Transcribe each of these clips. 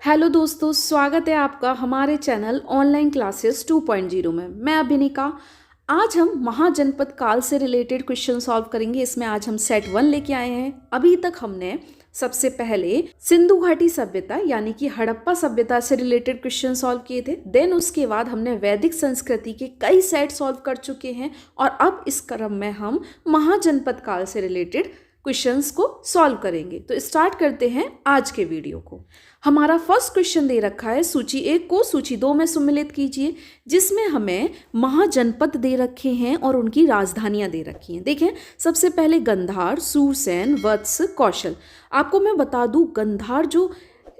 Hello दोस्तों, स्वागत है आपका हमारे चैनल ऑनलाइन क्लासेस 2.0 में। मैं अभिनिका। आज हम महाजनपद काल से रिलेटेड क्वेश्चन सॉल्व करेंगे। इसमें आज हम सेट 1 लेके आए हैं। अभी तक हमने सबसे पहले सिंधु घाटी सभ्यता यानी कि हड़प्पा सभ्यता से रिलेटेड क्वेश्चन सॉल्व किए थे। देन उसके बाद हमने वैदिक संस्कृति के कई सेट सॉल्व कर चुके हैं और अब इस क्रम में हम महाजनपद काल से रिलेटेड क्वेश्चंस को सॉल्व करेंगे। तो स्टार्ट करते हैं आज के वीडियो को। हमारा फर्स्ट क्वेश्चन दे रखा है सूची 1 को सूची 2 में सम्मिलित कीजिए, जिसमें हमें महाजनपद दे रखे हैं और उनकी राजधानियां दे रखी हैं। देखें, सबसे पहले गंधार, सूरसेन, वत्स, कौशल। आपको मैं बता दूं, गंधार जो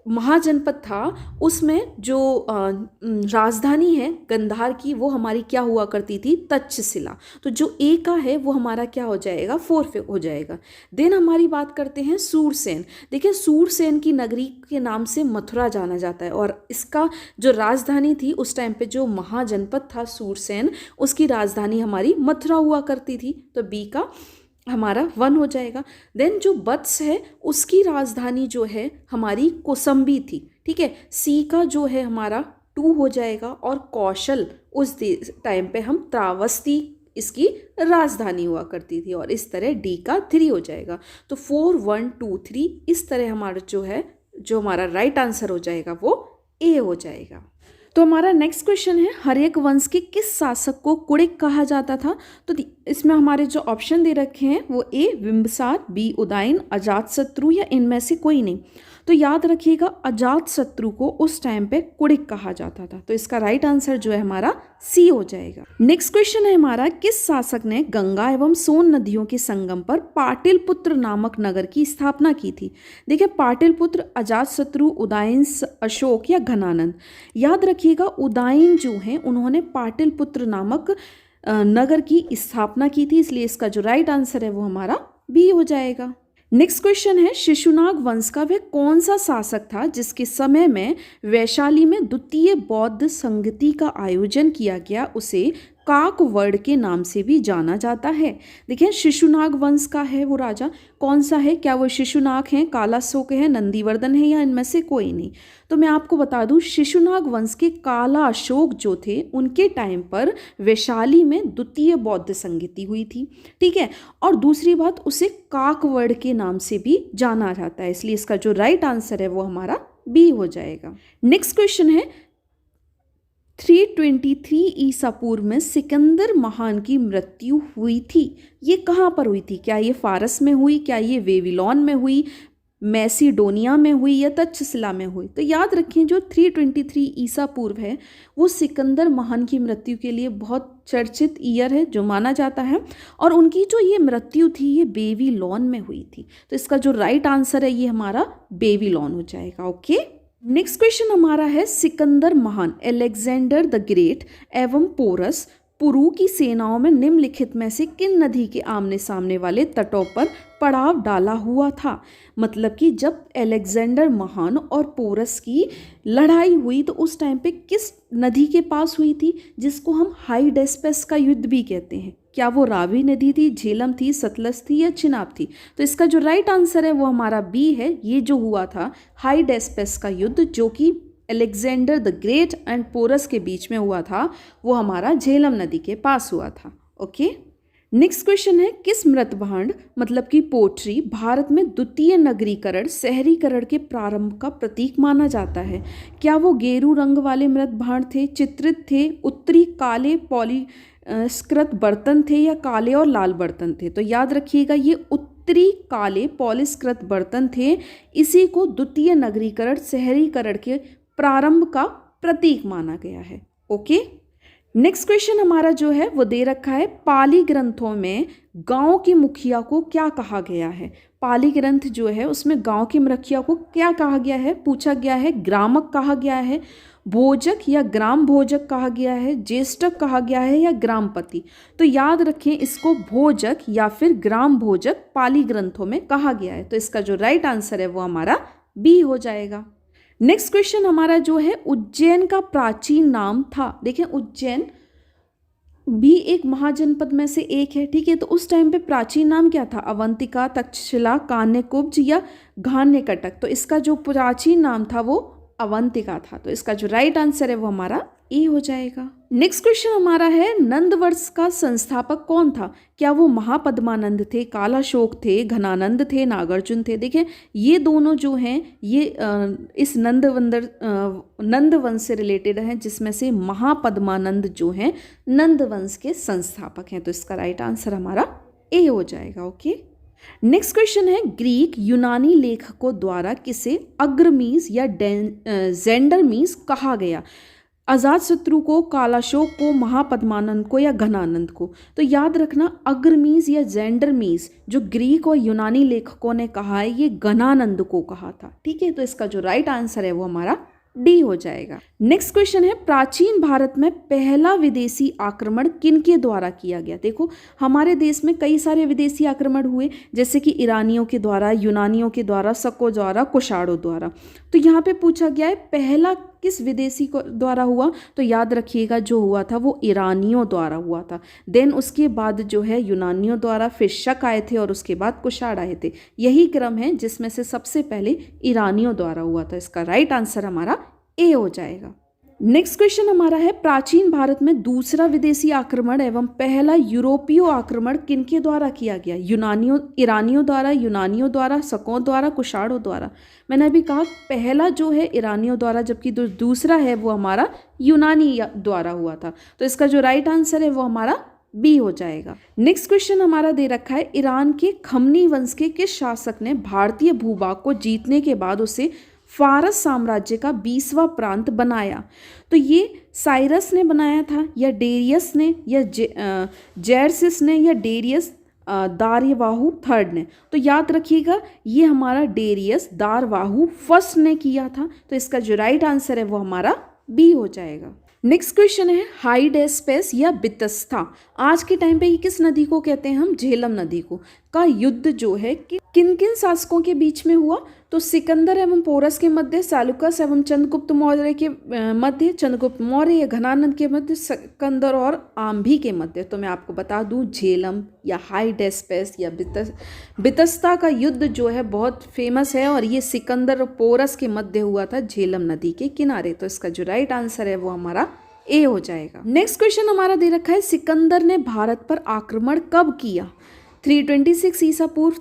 महाजनपद था उसमें जो राजधानी है गंधार की, वो हमारी क्या हुआ करती थी, तक्षशिला। तो जो ए का है वो हमारा क्या हो जाएगा, 4 हो जाएगा। देन हमारी बात करते हैं सूरसेन। देखिए, सूरसेन की नगरी के नाम से मथुरा जाना जाता है और इसका जो राजधानी थी उस टाइम पे जो महाजनपद था सूरसेन, उसकी राजधानी हमारी मथुरा हुआ करती थी। तो बी का हमारा 1 हो जाएगा। देन जो वत्स है उसकी राजधानी जो है हमारी कौसंबी थी। ठीक है, सी का जो है हमारा 2 हो जाएगा। और कौशल उस टाइम पे हम त्रावस्ती इसकी राजधानी हुआ करती थी और इस तरह डी का 3 हो जाएगा। तो 4, 1, 2, 3 इस तरह हमारा जो हमारा राइट आंसर हो जाएगा वो ए हो जाएगा। तो हमारा नेक्स्ट क्वेश्चन है, हर्यक वंश के किस शासक को कुड़िक कहा जाता था। तो इसमें हमारे जो ऑप्शन दे रखे हैं वो ए बिंबिसार, बी उदयन, अजातशत्रु या इनमें से कोई नहीं। तो याद रखिएगा, अजातशत्रु को उस टाइम पे कुड़िक कहा जाता था। तो इसका राइट आंसर जो है हमारा सी हो जाएगा। नेक्स्ट क्वेश्चन है हमारा, किस शासक ने गंगा एवं सोन नदियों के संगम पर पाटलिपुत्र नामक नगर की स्थापना की थी। देखिए, पाटलिपुत्र, अजातशत्रु, उदयन, अशोक या घनानंद। याद रखिएगा, उदयन जो है उन्होंने पाटलिपुत्र नामक नगर की स्थापना की थी, इसलिए इसका जो राइट आंसर है वो हमारा बी हो जाएगा। नेक्स्ट क्वेश्चन है, शिशुनाग वंश का वह कौन सा शासक था जिसके समय में वैशाली में द्वितीय बौद्ध संगति का आयोजन किया गया, उसे काकवड़ के नाम से भी जाना जाता है। देखिए, शिशुनाग वंश का है वो राजा कौन सा है, क्या वो शिशुनाग है, कालाशोक है, नंदीवर्धन है या इनमें से कोई नहीं। तो मैं आपको बता दूं, शिशुनाग वंश के कालाशोक जो थे उनके टाइम पर वैशाली में द्वितीय बौद्ध संगति हुई थी। ठीक है, और दूसरी बात, उसे काकवड़ के नाम से भी जाना जाता है, इसलिए इसका जो राइट आंसर है वो हमारा बी हो जाएगा। नेक्स्ट क्वेश्चन है, 323 ईसा पूर्व में सिकंदर महान की मृत्यु हुई थी। ये कहाँ पर हुई थी, क्या ये फारस में हुई, क्या ये वेविलोन में हुई, मैसिडोनिया में हुई या तक्षशिला में हुई। तो याद रखें, जो 323 ईसा पूर्व है वो सिकंदर महान की मृत्यु के लिए बहुत चर्चित ईयर है जो माना जाता है, और उनकी जो ये मृत्यु थी ये बेबीलोन में हुई थी। तो इसका जो राइट आंसर है ये हमारा बेबीलोन हो जाएगा। ओके, नेक्स्ट क्वेश्चन हमारा है, सिकंदर महान, अलेक्जेंडर द ग्रेट एवं पोरस पुरु की सेनाओं में निम्नलिखित में से किन नदी के आमने सामने वाले तटों पर पड़ाव डाला हुआ था। मतलब कि जब अलेक्जेंडर महान और पोरस की लड़ाई हुई तो उस टाइम पे किस नदी के पास हुई थी, जिसको हम हाइडेस्पेस का युद्ध भी कहते हैं। क्या वो रावी नदी थी, झेलम थी, सतलज थी या चिनाब थी। तो इसका जो राइट आंसर है वो हमारा बी है। ये जो हुआ था हाइडेस्पेस का युद्ध, जो कि Alexander the great and Porus के बीच में हुआ था, वो हमारा झेलम नदी के पास हुआ था। ओके, नेक्स्ट क्वेश्चन है, किस मृत भांड मतलब कि पोट्री भारत में द्वितीय नगरीकरण शहरीकरण के प्रारंभ का प्रतीक माना जाता है। क्या वो गेरू रंग वाले मृत भांड थे, चित्रित थे, उत्तरी काले पॉलिस्कृत बर्तन थे या काले और लाल बर्तन थे। तो याद रखिएगा, ये उत्तरी काले पॉलिस्कृत बर्तन थे। इसी को द्वितीय नगरीकरण शहरीकरण के प्रारंभ का प्रतीक माना गया है। ओके, नेक्स्ट क्वेश्चन हमारा जो है वो दे रखा है, पाली ग्रंथों में गांव के मुखिया को क्या कहा गया है। पाली ग्रंथ जो है उसमें गांव के मुखिया को क्या कहा गया है, पूछा गया है। ग्रामक कहा गया है, भोजक या ग्राम भोजक कहा गया है, ज्येष्ठक कहा गया है या ग्रामपति। तो याद रखें, इसको भोजक या फिर ग्राम भोजक पाली ग्रंथों में कहा गया है। तो इसका जो राइट आंसर है वो हमारा बी हो जाएगा। नेक्स्ट क्वेश्चन हमारा जो है, उज्जैन का प्राचीन नाम था। देखें, उज्जैन भी एक महाजनपद में से एक है। ठीक है, तो उस टाइम पे प्राचीन नाम क्या था, अवंतिका, तक्षशिला, कान्यकुब्ज या घान्यकटक। तो इसका जो प्राचीन नाम था वो अवंतिका था। तो इसका जो राइट आंसर है वो हमारा ए हो जाएगा। नेक्स्ट क्वेश्चन हमारा है नंदवंश का संस्थापक कौन था? क्या वो महापद्मानंद थे, कालाशोक थे, घनानंद थे, नागार्जुन थे? देखिए ये दोनों जो हैं ये इस नंदवंश से रिलेटेड हैं, जिसमें से महापद्मानंद जो हैं नंदवंश के संस्थापक हैं। तो इसका राइट आंसर हमारा ए हो जाएगा। ओके, नेक्स्ट क्वेश्चन है ग्रीक यूनानी लेखकों द्वारा किसे अग्रमीज या जेंडरमीज कहा गया? अजातशत्रु को, कालाशोक को, महापद्मानंद को या घनानंद को? तो याद रखना अग्रमीज या जेंडरमीज जो ग्रीक और यूनानी लेखकों ने कहा है ये घनानंद को कहा था। ठीक है, तो इसका जो राइट आंसर है वो हमारा डी हो जाएगा। नेक्स्ट क्वेश्चन है प्राचीन भारत में पहला विदेशी आक्रमण किनके द्वारा किया गया? देखो हमारे देश में कई सारे विदेशी आक्रमण हुए, जैसे कि ईरानियों के द्वारा, यूनानियों के द्वारा, शकों द्वारा, कुषाणों द्वारा। तो यहाँ पे पूछा गया है पहला किस विदेशी को द्वारा हुआ? तो याद रखिएगा जो हुआ था वो ईरानियों द्वारा हुआ था। देन उसके बाद जो है यूनानियों द्वारा, फिर शक आए थे और उसके बाद कुषाण आए थे। यही क्रम है जिसमें से सबसे पहले ईरानियों द्वारा हुआ था। इसका राइट आंसर हमारा ए हो जाएगा। नेक्स्ट क्वेश्चन हमारा है प्राचीन भारत में दूसरा विदेशी आक्रमण एवं पहला यूरोपीय आक्रमण किनके द्वारा किया गया? ईरानियों द्वारा, यूनानियों द्वारा, शकों द्वारा, कुषाणों द्वारा। मैंने अभी कहा पहला जो है ईरानियों द्वारा, जबकि दूसरा है वो हमारा यूनानी द्वारा हुआ था। तो इसका जो राइट आंसर है वो हमारा बी हो जाएगा। नेक्स्ट क्वेश्चन हमारा दे रखा है ईरान के खमनी वंश के किस शासक ने भारतीय भूभाग को जीतने के बाद उसे फारस साम्राज्य का 20वां प्रांत बनाया? तो ये साइरस ने बनाया था या डेरियस ने या जैरसिस ने या डेरियस दारवाहु थर्ड ने? तो याद रखिएगा ये हमारा डेरियस दारवाहु फर्स्ट ने किया था। तो इसका जो राइट आंसर है वो हमारा बी हो जाएगा। नेक्स्ट क्वेश्चन है हाइडेस्पेस या बितस्ता आज के टाइम पे ये किस नदी को कहते हैं? हम झेलम नदी को। का युद्ध जो है कि किन किन शासकों के बीच में हुआ? तो सिकंदर एवं पोरस के मध्य, सेल्यूकस एवं चंद्रगुप्त मौर्य के मध्य, चंद्रगुप्त मौर्य या घनानंद के मध्य, सिकंदर और आम्भी के मध्य। तो मैं आपको बता दूं झेलम या हाइडेस्पेस या बितस्ता का युद्ध जो है बहुत फेमस है और ये सिकंदर और पोरस के मध्य हुआ था झेलम नदी के किनारे। तो इसका जो राइट आंसर है वो हमारा ए हो जाएगा। नेक्स्ट क्वेश्चन हमारा दे रखा है सिकंदर ने भारत पर आक्रमण कब किया? 326 ईसा पूर्व,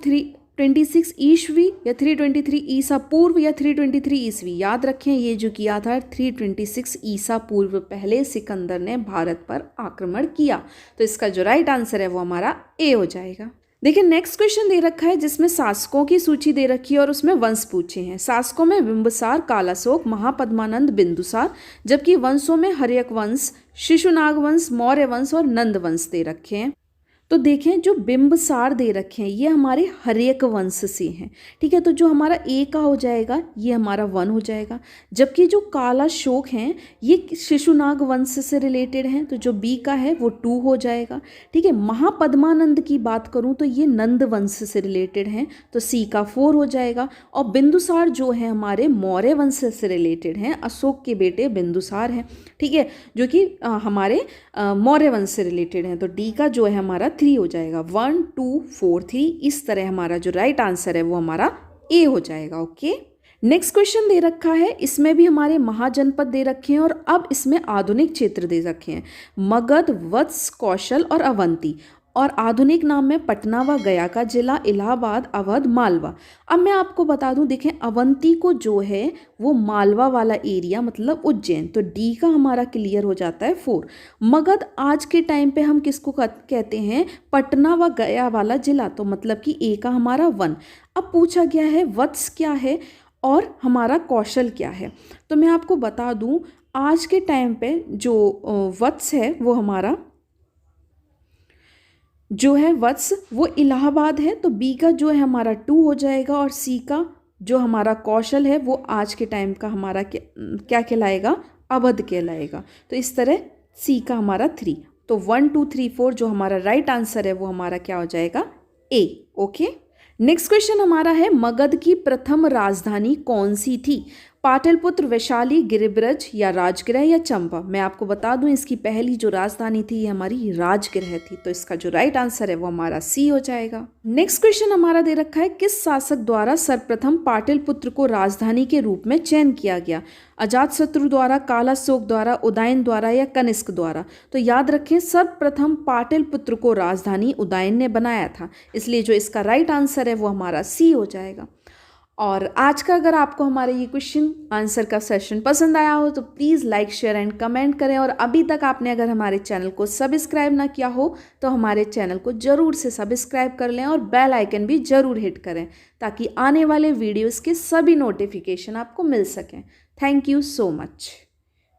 326 ईस्वी या 323 ईसा पूर्व या 323 ईस्वी? याद रखें ये जो किया था 326 ईसा पूर्व पहले सिकंदर ने भारत पर आक्रमण किया। तो इसका जो राइट आंसर है वो हमारा ए हो जाएगा। देखिए नेक्स्ट क्वेश्चन दे रखा है जिसमें शासकों की सूची दे रखी है और उसमें वंश पूछे हैं। शासकों में बिंबिसार, कालाशोक, महापद्मानंद, बिंदुसार, जबकि वंशों में हर्यक वंश, शिशुनाग वंश, मौर्य वंश और नंद वंश दे रखे हैं। तो देखें जो बिंबिसार दे रखे हैं ये हमारे हर्यक वंश से हैं। ठीक है, तो जो हमारा ए का हो जाएगा ये हमारा 1 हो जाएगा, जबकि जो कालाशोक हैं ये शिशुनाग वंश से रिलेटेड हैं, तो जो बी का है वो 2 हो जाएगा। ठीक है, महापद्मानंद की बात करूं तो ये नंद वंश से रिलेटेड हैं, तो सी का 4 हो जाएगा। और बिंदुसार जो है हमारे मौर्य वंश से रिलेटेड हैं, अशोक के बेटे बिंदुसार हैं। ठीक है, जो कि हमारे मौर्य वंश से रिलेटेड हैं, तो डी का जो है हमारा 3 हो जाएगा। 1 2 4 3 इस तरह हमारा जो राइट आंसर है वो हमारा ए हो जाएगा। ओके, नेक्स्ट क्वेश्चन दे रखा है, इसमें भी हमारे महाजनपद दे रखे हैं और अब इसमें आधुनिक क्षेत्र दे रखे हैं, मगध, वत्स, कौशल और अवंती। और आधुनिक नाम में पटना व गया का जिला, इलाहाबाद, अवध, मालवा। अब मैं आपको बता दूं, देखें अवंती को जो है वो मालवा वाला एरिया मतलब उज्जैन, तो डी का हमारा क्लियर हो जाता है 4। मगध आज के टाइम पे हम किसको कहते हैं? पटना व गया वाला जिला, तो मतलब कि ए का हमारा 1। अब पूछा गया है वत्स क्या है और हमारा कौशल क्या है। तो मैं आपको बता दूं आज के टाइम पे जो वत्स है वो हमारा जो है वत्स वो इलाहाबाद है, तो बी का जो है हमारा 2 हो जाएगा और सी का जो हमारा कौशल है वो आज के टाइम का हमारा क्या कहलाएगा? अवध कहलाएगा। तो इस तरह सी का हमारा 3, तो 1 2 3 4 जो हमारा राइट आंसर है वो हमारा क्या हो जाएगा? ए। ओके, नेक्स्ट क्वेश्चन हमारा है मगध की प्रथम राजधानी कौन सी थी? पाटलिपुत्र, वैशाली, गिरिब्रज या राजगृह या चंबा। मैं आपको बता दूं इसकी पहली जो राजधानी थी ये हमारी राजगृह थी, तो इसका जो राइट आंसर है वो हमारा सी हो जाएगा। नेक्स्ट क्वेश्चन हमारा दे रखा है, किस शासक द्वारा सर्वप्रथम पाटलिपुत्र को राजधानी के रूप में चयन किया गया? अजातशत्रु द्वारा, कालाशोक द्वारा, उदयन द्वारा या कनिष्क द्वारा? तो याद रखें सर्वप्रथम पाटलिपुत्र को राजधानी उदयन ने बनाया था, इसलिए जो इसका राइट आंसर है वो हमारा सी हो जाएगा। और आज का अगर आपको हमारे ये क्वेश्चन आंसर का सेशन पसंद आया हो तो please like, share and comment करें। और अभी तक आपने अगर हमारे चैनल को सब्सक्राइब ना किया हो तो हमारे चैनल को ज़रूर से सब्सक्राइब कर लें और बेल आइकन भी ज़रूर हिट करें ताकि आने वाले वीडियोज़ के सभी नोटिफिकेशन आपको मिल सकें। Thank you so much.